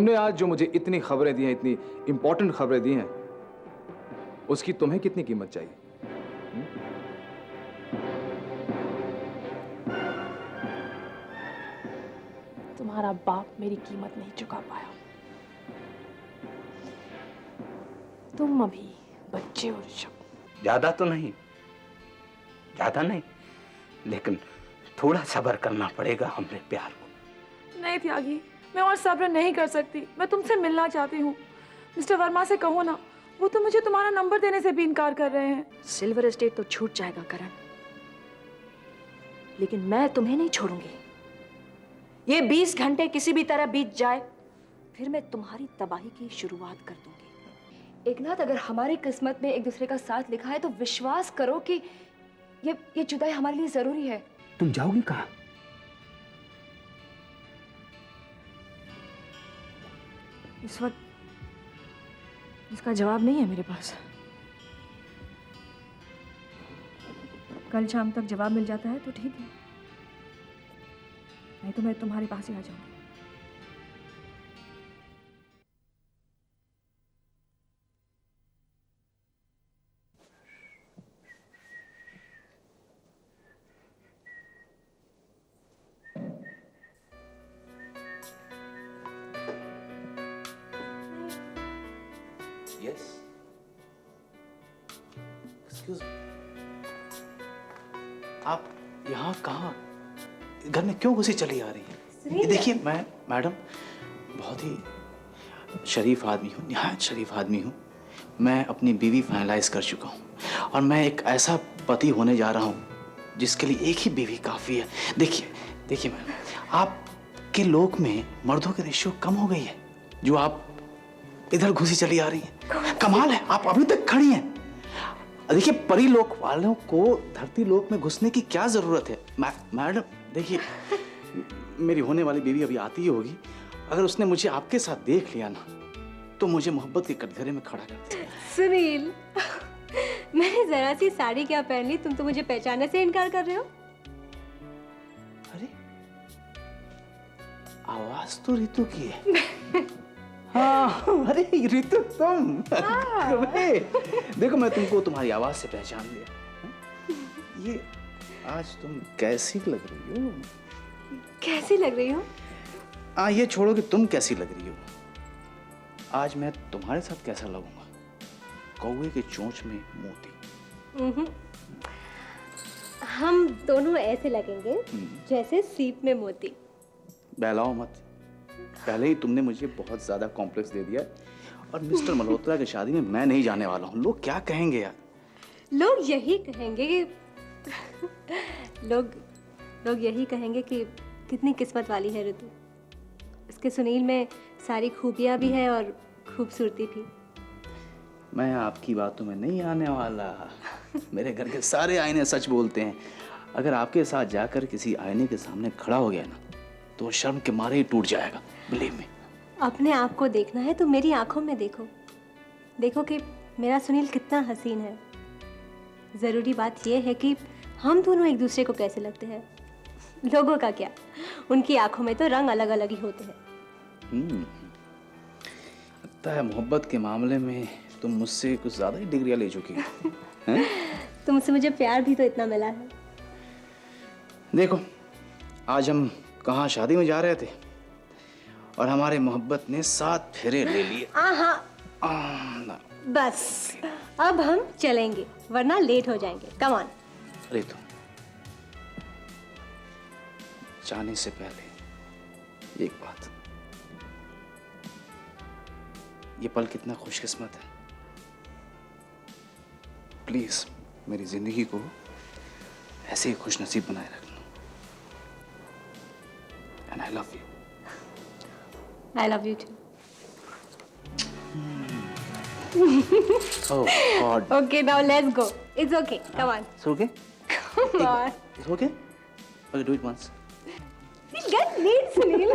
तुमने आज जो मुझे इतनी खबरें दी हैं, इतनी इंपॉर्टेंट खबरें दी हैं, उसकी तुम्हें कितनी कीमत चाहिए? तुम्हारा बाप मेरी कीमत नहीं चुका पाया। तुम अभी बच्चे हो ऋषभ। ज्यादा तो नहीं, ज्यादा नहीं, लेकिन थोड़ा सब्र करना पड़ेगा हमरे प्यार को। नहीं त्यागी, मैं और सब्र नहीं कर सकती। मैं तुमसे मिलना चाहती हूँ। मिस्टर वर्मा से कहो ना, वो तो मुझे तुम्हारा नंबर देने से भी इनकार कर रहे हैं। सिल्वर एस्टेट तो छूट जाएगा करण, लेकिन मैं तुम्हें नहीं छोड़ूंगी। ये 20 घंटे किसी भी तरह बीत जाए, फिर मैं तुम्हारी तबाही की शुरुआत कर दूंगी। एकनाथ, अगर हमारी किस्मत में एक दूसरे का साथ लिखा है तो विश्वास करो कि ये जुदाई हमारे लिए जरूरी है। तुम जाओगी कहाँ? इस वक्त इसका जवाब नहीं है मेरे पास। कल शाम तक जवाब मिल जाता है तो ठीक है, नहीं तो मैं तुम्हारे पास ही आ जाऊंगी। Yes. Excuse me. आप यहाँ कहाँ, घर में क्यों घुसी चली आ रही है? ये देखिए, मैं मैडम बहुत ही शरीफ आदमी हूँ, निहायत शरीफ आदमी हूँ। मैं अपनी बीवी फाइनलाइज कर चुका हूँ और मैं एक ऐसा पति होने जा रहा हूँ जिसके लिए एक ही बीवी काफ़ी है। देखिए मैडम, आपके लोक में मर्दों के रेशियो कम हो गई है, जो आप इधर घुसी चली आ रही हैं। कमाल है, आप अभी तक खड़ी हैं। देखिए, परी लोक वालों को धरती लोक में घुसने की क्या जरूरत है? मैडम देखिए, मेरी होने वाली बीवी अभी आती ही होगी। अगर उसने मुझे आपके साथ देख लिया ना, तो मुझे मोहब्बत के कटघरे में खड़ा कर देगा। सुनील, मैंने जरा सी साड़ी क्या पहन ली, तुम तो मुझे पहचानने से इनकार कर रहे हो। अरे, आवाज तो रितु की है। हाँ, अरे रितु तुम। देखो, मैं तुमको तुम्हारी आवाज से पहचान लिया। ये आज तुम कैसी लग रही हो? कैसी लग रही हो? ये छोड़ो कि तुम कैसी लग रही हो। आज मैं तुम्हारे साथ कैसा लगूंगा? कौवे के चोंच में मोती। हम दोनों ऐसे लगेंगे जैसे सीप में मोती। बहलाओ मत, पहले ही तुमने मुझे बहुत ज्यादा कॉम्प्लेक्स दे दिया। और मिस्टर मल्होत्रा की शादी में मैं नहीं जाने वाला हूँ। लोग क्या कहेंगे यार? लोग यही कहेंगे कि लोग यही कहेंगे कि कितनी किस्मत वाली है ऋतु। उसके सुनील में सारी खूबियां भी है और खूबसूरती भी। मैं आपकी बातों में नहीं आने वाला। मेरे घर के सारे आईने सच बोलते हैं। अगर आपके साथ जाकर किसी आईने के सामने खड़ा हो गया ना, तो वो शर्म के मारे ही टूट जाएगा। Believe me. अपने आप को देखना है तो मेरी आंखों में देखो। देखो कि मेरा सुनील कितना हसीन है। जरूरी बात यह है कि हम दोनों एक दूसरे को कैसे लगते हैं। लोगों का क्या, उनकी आंखों में तो रंग अलग अलग ही होते हैं। लगता है मोहब्बत के मामले में तुम मुझसे कुछ ज्यादा ही डिग्रियां ले चुकी हो। तुमसे मुझे प्यार भी तो इतना मिला है। देखो, आज हम कहाँ शादी में जा रहे थे और हमारे मोहब्बत ने 7 फेरे ले लिए। बस अब हम चलेंगे वरना लेट हो जाएंगे। Come on. अरे तो जाने से पहले एक बात, ये पल कितना खुशकिस्मत है। प्लीज मेरी जिंदगी को ऐसे ही खुशनसीब बनाए रखना। And I love you. I love you too. Oh God. Okay, now let's go. It's okay. Come on. It's okay? Come on. It's okay? Okay, do it once. Get late, Sunil.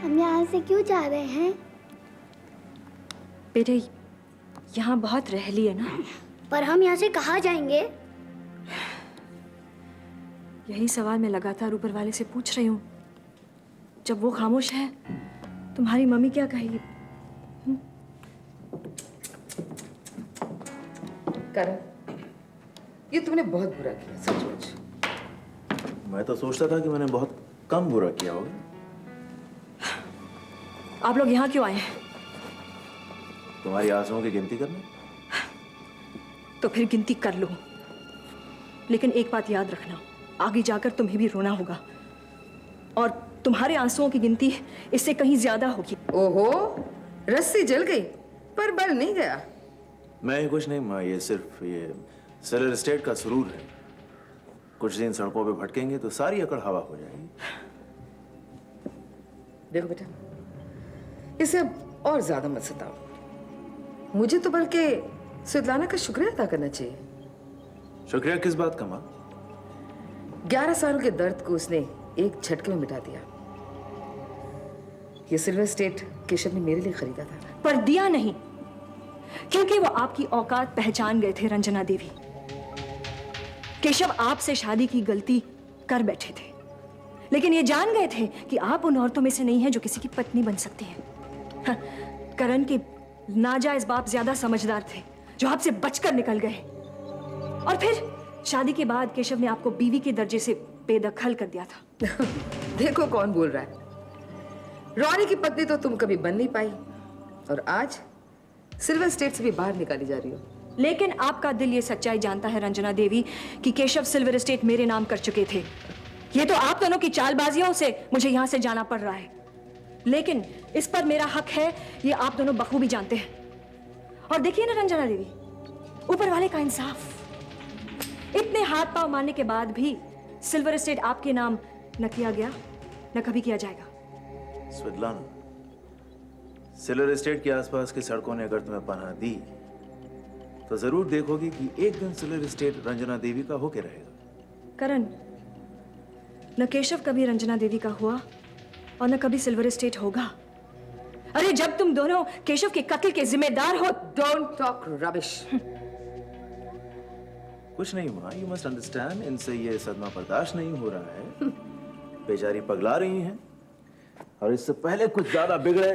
हम यहाँ से क्यों जा रहे हैं? बेटे, यहाँ बहुत रहली है ना। पर हम यहाँ से कहाँ जाएंगे? यही सवाल मैं लगातार ऊपर वाले से पूछ रही हूँ। जब वो खामोश है, तुम्हारी मम्मी क्या कहेगी? करण, ये तुमने बहुत बुरा किया, सचमुच। मैं तो सोचता था कि मैंने बहुत कम बुरा किया होगा। आप लोग यहाँ क्यों आए हैं? तुम्हारी आंसुओं की गिनती करने। तो फिर गिनती कर लो, लेकिन एक बात याद रखना, आगे जाकर तुम्हें भी रोना होगा और तुम्हारे आंसुओं की गिनती इससे कहीं ज्यादा होगी। ओहो, रस्सी जल गई पर बल नहीं गया। मैं ही कुछ नहीं माँ, ये सिर्फ ये सेलर स्टेट का सुरूर है। कुछ दिन सड़कों पे भटकेंगे तो सारी अकड़ हवा हो जाएगी। देखो बेटा, इसे अब और ज्यादा मत सताओ। मुझे तो बल्कि स्वेतलाना का शुक्रिया अदा करना चाहिए। शुक्रिया किस बात का माँ? 11 सालों के दर्द को उसने एक झटके में मिटा दिया। ये सिल्वर स्टेट केशव ने मेरे लिए खरीदा था। पर दिया नहीं, क्योंकि वो आपकी औकात पहचान गए थे। रंजना देवी, केशव आपसे शादी की गलती कर बैठे थे, लेकिन ये जान गए थे कि आप उन औरतों में से नहीं हैं जो किसी की पत्नी बन सकती हैं। हाँ, करण के नाजायज बाप ज्यादा समझदार थे, जो आपसे बचकर निकल गए। और फिर शादी के बाद केशव ने आपको बीवी के दर्जे से बेदखल कर दिया था। देखो कौन बोल रहा है। रॉनी की पत्नी तो तुम कभी बन नहीं पाई और आज सिल्वर स्टेट से भी बाहर निकाली जा रही हो। लेकिन आपका दिल ये सच्चाई जानता है रंजना देवी कि केशव सिल्वर स्टेट मेरे नाम कर चुके थे। ये तो आप दोनों की चालबाजियों से मुझे यहां से जाना पड़ रहा है, लेकिन इस पर मेरा हक है, ये आप दोनों बखूबी जानते हैं। और देखिए ना रंजना देवी, ऊपर वाले का इंसाफ। इतने हाथ पांव मारने के बाद भी सिल्वर स्टेट आपके नाम न किया गया, न कभी किया जाएगा। स्वेतलाना, सिल्वर स्टेट के आसपास की सड़कों ने अगर तुम्हें पनाह दी तो जरूर देखोगी कि एक दिन सिल्वर स्टेट रंजना देवी का होके रहेगा। करण, न केशव कभी रंजना देवी का हुआ और न कभी सिल्वर स्टेट होगा। अरे जब तुम दोनों केशव के कत्ल के जिम्मेदार हो। Don't talk rubbish. कुछ नहीं माँ, यू मस्ट अंडरस्टैंड, इनसे ये सदमा बर्दाश्त नहीं हो रहा है। बेचारी पगला रही हैं और इससे पहले कुछ ज्यादा बिगड़े।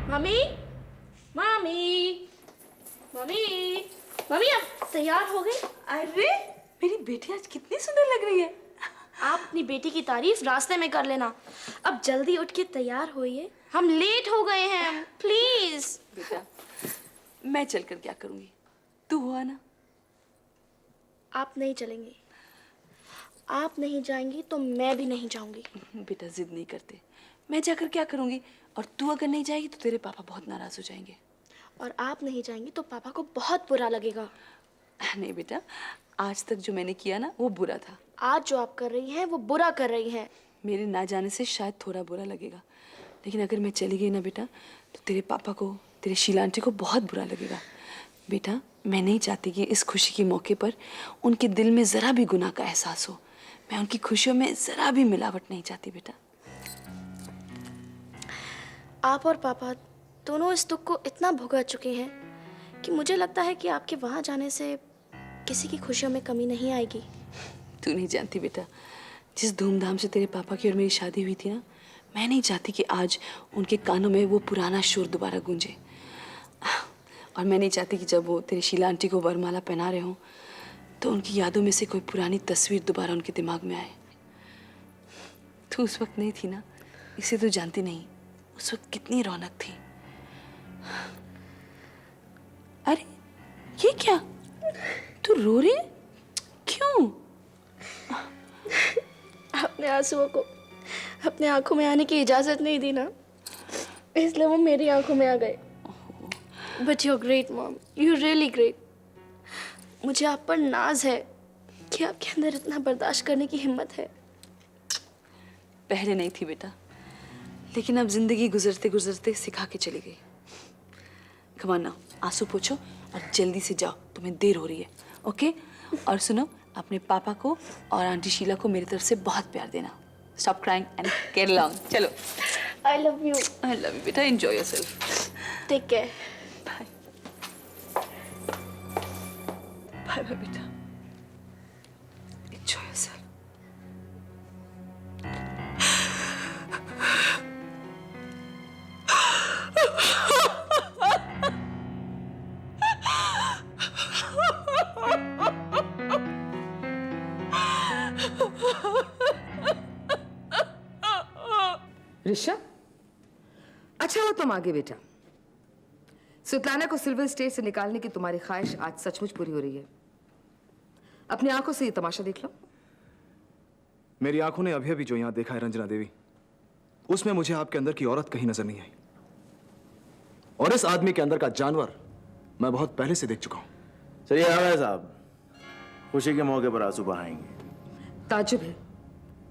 मम्मी, मम्मी, मम्मी, मम्मी आप तैयार हो गए? अरे मेरी बेटी आज कितनी सुंदर लग रही है। आप अपनी बेटी की तारीफ रास्ते में कर लेना। अब जल्दी उठ के तैयार होइए, हम लेट हो गए हैं। प्लीज। बेटा, मैं चलकर क्या करूंगी, तू हुआ ना। आप नहीं चलेंगे, आप नहीं जाएंगी तो मैं भी नहीं जाऊंगी। बेटा जिद नहीं करते, मैं जाकर क्या करूंगी, और तू अगर नहीं जाएगी तो तेरे पापा बहुत नाराज हो जाएंगे। और आप नहीं जाएंगी तो पापा को बहुत बुरा लगेगा। नहीं बेटा, आज तक जो मैंने किया ना वो बुरा था। आज जो आप कर रही हैं वो बुरा कर रही हैं। मेरे ना जाने से शायद थोड़ा बुरा लगेगा, लेकिन अगर मैं चली गई ना बेटा तो तेरे पापा को, तेरे शीला आंटी को बहुत बुरा लगेगा। बेटा मैं नहीं चाहती कि इस खुशी के मौके पर उनके दिल में ज़रा भी गुनाह का एहसास हो। मैं उनकी खुशियों में ज़रा भी मिलावट नहीं चाहती बेटा। आप और पापा दोनों इस दुख को इतना भुगत चुके हैं कि मुझे लगता है कि आपके वहाँ जाने से किसी की खुशियों में कमी नहीं आएगी। तू नहीं जानती बेटा, जिस धूमधाम से तेरे पापा की और मेरी शादी हुई थी ना, मैं नहीं चाहती कि आज उनके कानों में वो पुराना शोर दोबारा गूंजे। और मैं नहीं चाहती कि जब वो तेरी शीला आंटी को वरमाला पहना रहे हों तो उनकी यादों में से कोई पुरानी तस्वीर दोबारा उनके दिमाग में आए। तू उस वक्त नहीं थी ना, इसे तो जानती नहीं उस वक्त कितनी रौनक थी। अरे ये क्या, तू रो रही है? क्यों? अपने आंसुओं को अपने आंखों में आने की इजाजत नहीं दी ना, इसलिए वो मेरी आंखों में आ गए। But you great mom, you really great. मुझे आप पर नाज है कि आपके अंदर इतना बर्दाश्त करने की हिम्मत है। पहले नहीं थी बेटा, लेकिन अब जिंदगी गुजरते गुजरते सिखा के चली गई। कम ऑन नाउ, आंसू पोछो और जल्दी से जाओ, तुम्हें देर हो रही है। ओके? और सुनो, अपने पापा को और आंटी शीला को मेरी तरफ से बहुत प्यार देना। Stop crying and get along. चलो। I love you. I love you बेटा, enjoy yourself. Take care. Bye bye bye बेटा, एंजॉय योरसेल्फ। ऋषभ, अच्छा हो तुम आगे बेटा। स्वेतलाना को सिल्वर स्टेट से निकालने की तुम्हारी ख्वाहिश आज सचमुच पूरी हो रही है। अपनी आंखों से ये तमाशा देख लो। मेरी आंखों ने अभी अभी जो यहां देखा है रंजना देवी, उसमें मुझे आपके अंदर की औरत कहीं नजर नहीं आई, और इस आदमी के अंदर का जानवर मैं बहुत पहले से देख चुका हूं। चलिए आवाज साहब, खुशी के मौके पर आंसू बहाएंगे। ताज्जुब है,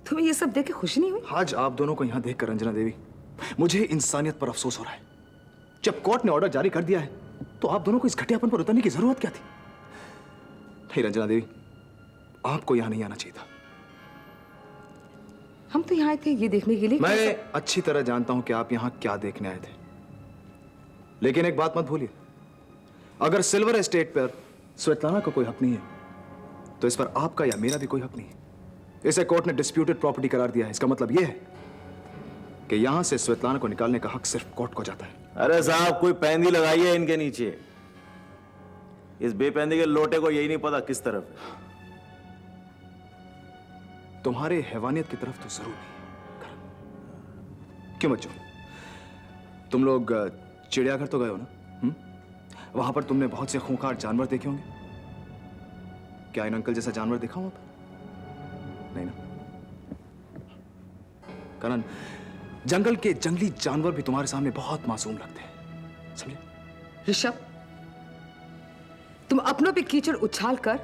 तुम्हें ये सब देख के खुशी नहीं हुई? आज आप दोनों को यहां देखकर रंजना देवी, मुझे इंसानियत पर अफसोस हो रहा है। जब कोर्ट ने ऑर्डर जारी कर दिया है तो आप दोनों को इस घटियापन पर उतरने की जरूरत क्या थी? नहीं रंजना देवी, आपको यहां नहीं आना चाहिए था। हम तो यहाँ आए थे ये देखने के लिए। मैं अच्छी तरह जानता हूं कि आप यहां क्या देखने आए थे, लेकिन एक बात मत भूलिए, अगर सिल्वर एस्टेट पर स्वेतलाना का कोई हक नहीं है तो इस पर आपका या मेरा भी कोई हक नहीं है। इसे कोर्ट ने डिस्प्यूटेड प्रॉपर्टी करार दिया है। इसका मतलब यह है कि यहां से स्वेतलाना को निकालने का हक सिर्फ कोर्ट को जाता है। अरे साहब, कोई पैंदी लगाइए इनके नीचे। इस बेपैंदी के लोटे को यही नहीं पता किस तरफ है। तुम्हारे हैवानियत की तरफ तो जरूर नहीं। क्यों बच्चों, तुम लोग चिड़ियाघर तो गए हो ना? वहां पर तुमने बहुत से खूंखार जानवर देखे होंगे। क्या इन अंकल जैसा जानवर देखा वहां पर? नहीं ना? करण, जंगल के जंगली जानवर भी तुम्हारे सामने बहुत मासूम लगते हैं, समझे? ऋषभ, तुम अपनों पे कीचड़ उछाल कर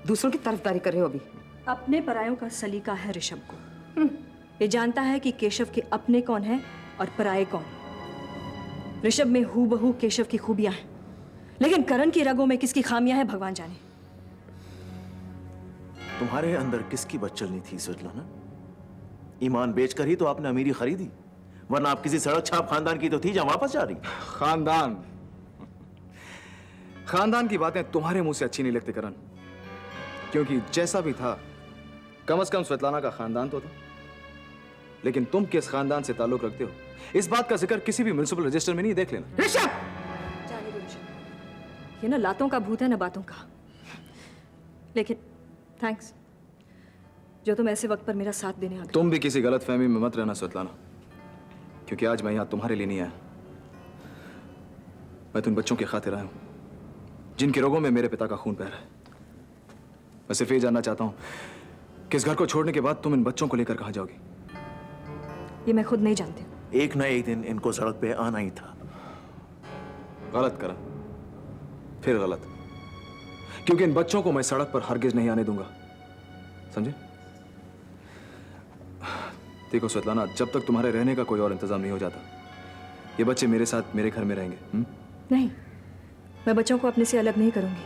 दूसरों की तरफदारी कर रहे हो। अभी अपने परायों का सलीका है ऋषभ को। ये जानता है कि केशव के अपने कौन हैं और पराये कौन। ऋषभ में हूबहू केशव की खूबियां हैं, लेकिन करण की रगों में किसकी खामियां हैं भगवान जाने। तुम्हारे अंदर किसकी बदचलनी थी स्वेतलाना? ईमान बेचकर ही तो आपने अमीरी खरीदी, वरना आप किसी सड़क छाप खानदान की तो थी जहां वापस जा रही। खानदान की बातें तुम्हारे मुंह से अच्छी नहीं लगती करण, क्योंकि जैसा भी था कम से कम स्वेतलाना का खानदान तो था। लेकिन तुम किस खानदान से ताल्लुक रखते हो, इस बात का जिक्र किसी भी म्युनिसिपल रजिस्टर में नहीं देख लेना। ऋषभ, जाने दो ऋषभ, ये ना लातों का भूत है ना बातों का। लेकिन थैंक्स जो तुम ऐसे वक्त पर मेरा साथ देने आ गए। तुम भी किसी गलत फहमी में मत रहना स्वेतलाना, क्योंकि आज मैं यहां तुम्हारे लिए नहीं आया। मैं तुम बच्चों की खातिर आया हूं जिनके रोगों में मेरे पिता का खून बह रहा है। मैं सिर्फ ये जानना चाहता हूं कि इस घर को छोड़ने के बाद तुम इन बच्चों को लेकर कहां जाओगी? ये मैं खुद नहीं जानती। एक ना एक दिन इनको सड़क पे आना ही था। गलत करा, फिर गलत, क्योंकि इन बच्चों को मैं सड़क पर हरगिज नहीं आने दूंगा, समझे? देखो स्वेतलाना, जब तक तुम्हारे रहने का कोई और इंतजाम नहीं हो जाता, ये बच्चे मेरे साथ मेरे घर में रहेंगे। नहीं, मैं बच्चों को अपने से अलग नहीं करूंगी।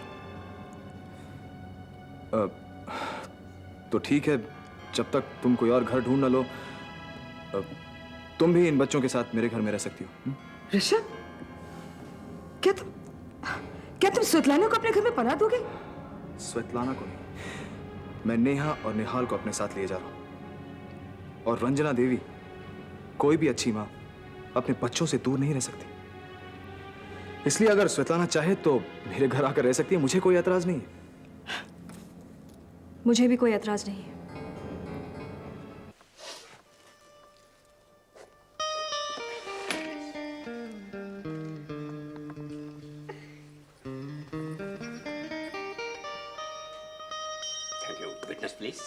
तो ठीक है, जब तक तुम कोई और घर ढूंढ ना लो, तुम भी इन बच्चों के साथ मेरे घर में रह सकती हो। ऋषभ, क्या तुम स्वेतलाना को अपने घर में पनाह दोगे? स्वेतलाना को नहीं, मैं नेहा और निहाल को अपने साथ ले जा रहा हूं। और रंजना देवी, कोई भी अच्छी मां अपने बच्चों से दूर नहीं रह सकती। इसलिए अगर स्वेतलाना चाहे तो मेरे घर आकर रह सकती है, मुझे कोई एतराज नहीं है। मुझे भी कोई एतराज नहीं है। Thank you. Witness please.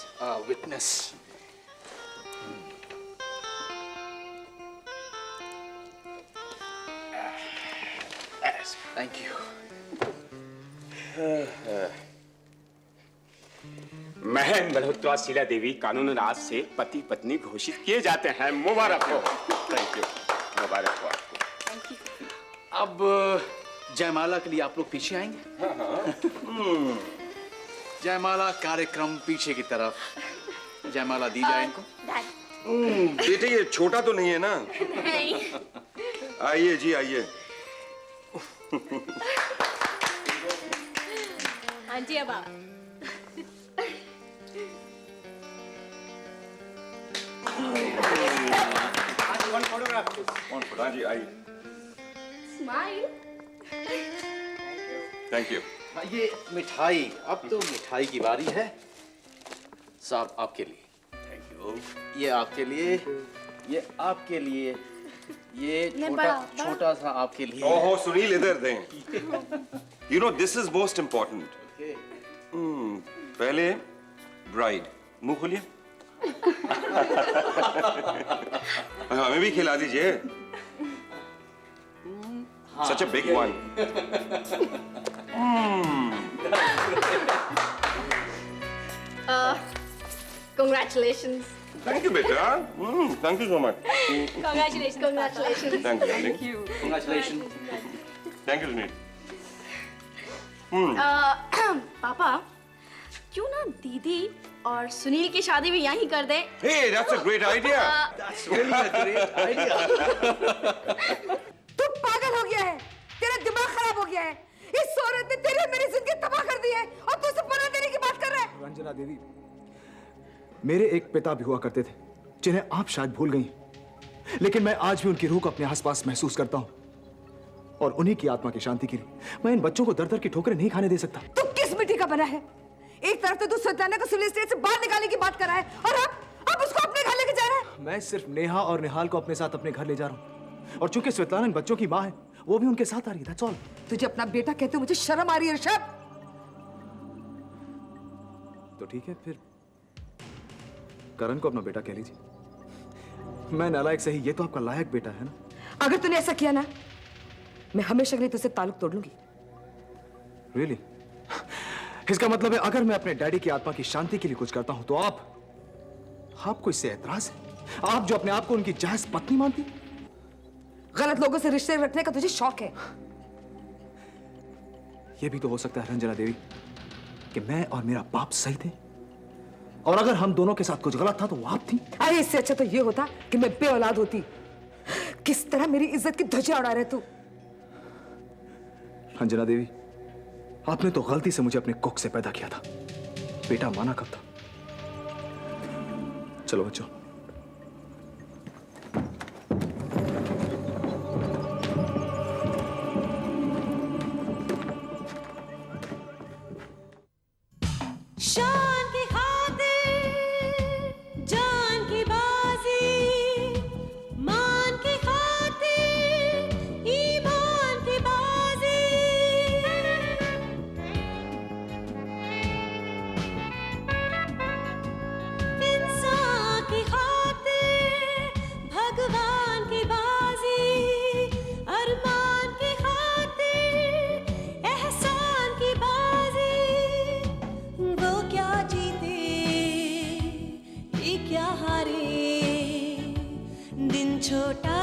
Witness. Thank you. महन मल्होत्रा शीला देवी कानूनन आज से पति पत्नी घोषित किए जाते हैं। मुबारक हो। थैंक यू, मुबारक हो आपको। अब जयमाला के लिए आप लोग पीछे आएंगे। जयमाला कार्यक्रम पीछे की तरफ। जयमाला दी जाए इनको। बेटे ये छोटा तो नहीं है ना? नहीं। आइए जी आइए। हाँ जी अब आप। हाँ जी आइए। स्माइल। Thank you. ये मिठाई, अब तो मिठाई की बारी है। साहब आपके लिए। Thank you. ये आपके लिए, ये आपके लिए, ये बड़ा- छोटा सा आपके लिए। ओहो सुनील इधर दें। You know this is most important. पहले ब्राइड, मुंह खोलिए। हमें भी खिला दीजिए। Such a big one. Congratulations. Thank you बेटा। Thank you so much. Congratulations. Congratulations. Thank you. Congratulations. Thank you Sunil. पापा, क्यों ना दीदी और सुनील की शादी भी यहीं कर दे? Hey, that's a great idea. तू पागल हो गया है, तेरा दिमाग खराब हो गया है। इस औरत ने तेरी मेरी जिंदगी तबाह कर दी है और तू उसे पनाह देने की बात कर रहा है। रंजना देवी, मेरे एक पिता भी हुआ करते थे जिन्हें आप शायद भूल गई, लेकिन मैं आज भी उनकी रूह को अपने आसपास महसूस करता हूं और उन्हीं की आत्मा की शांति के लिए मैं इन बच्चों को दर दर की ठोकरें नहीं खाने दे सकता। तू किस मिट्टी का बना है? एक तरफ तो तू स्वेतलाना को सिविल स्टेट से बाहर निकालने की बात कर रहा है और अब उसको अपने घर लेके जा रहा है। मैं सिर्फ नेहा और निहाल को अपने साथ अपने घर ले जा रहा हूं और चूंकि स्वेतलाना इन बच्चों की मां है, वो भी उनके साथ आ रही है। That's all. तुझे अपना बेटा कहते मुझे शर्म आ रही है ऋषभ। तो ठीक है, फिर करण को अपना बेटा कह लीजिए। मैं नालायक सही, ये तो आपका लायक बेटा है ना। अगर तूने ऐसा किया ना, मैं हमेशा के लिए तुझसे ताल्लुक तोड़ लूंगी। रियली? इसका मतलब है अगर मैं अपने डैडी की आत्मा की शांति के लिए कुछ करता हूं तो आपको इससे एतराज है? आप जो अपने आप को उनकी जायज पत्नी मानती? गलत लोगों से रिश्ते रखने का तुझे शौक है। यह भी तो हो सकता है रंजना देवी कि मैं और मेरा बाप सही थे और अगर हम दोनों के साथ कुछ गलत था तो वो आप थी। अरे इससे अच्छा तो ये होता कि मैं बेऔलाद होती। किस तरह मेरी इज्जत की ध्वजा उड़ा रहे तू। रंजना देवी, आपने तो गलती से मुझे अपने कुक से पैदा किया था। बेटा माना कब था? चलो बच्चों। शान की खातिर जान की बाजी, मान की खातिर ईमान की बाजी। इंसान की खातिर भगवान की बाजी, अरमान की खातिर एहसान की बाजी। वो क्या जीते ये क्या हारे, दिन छोटा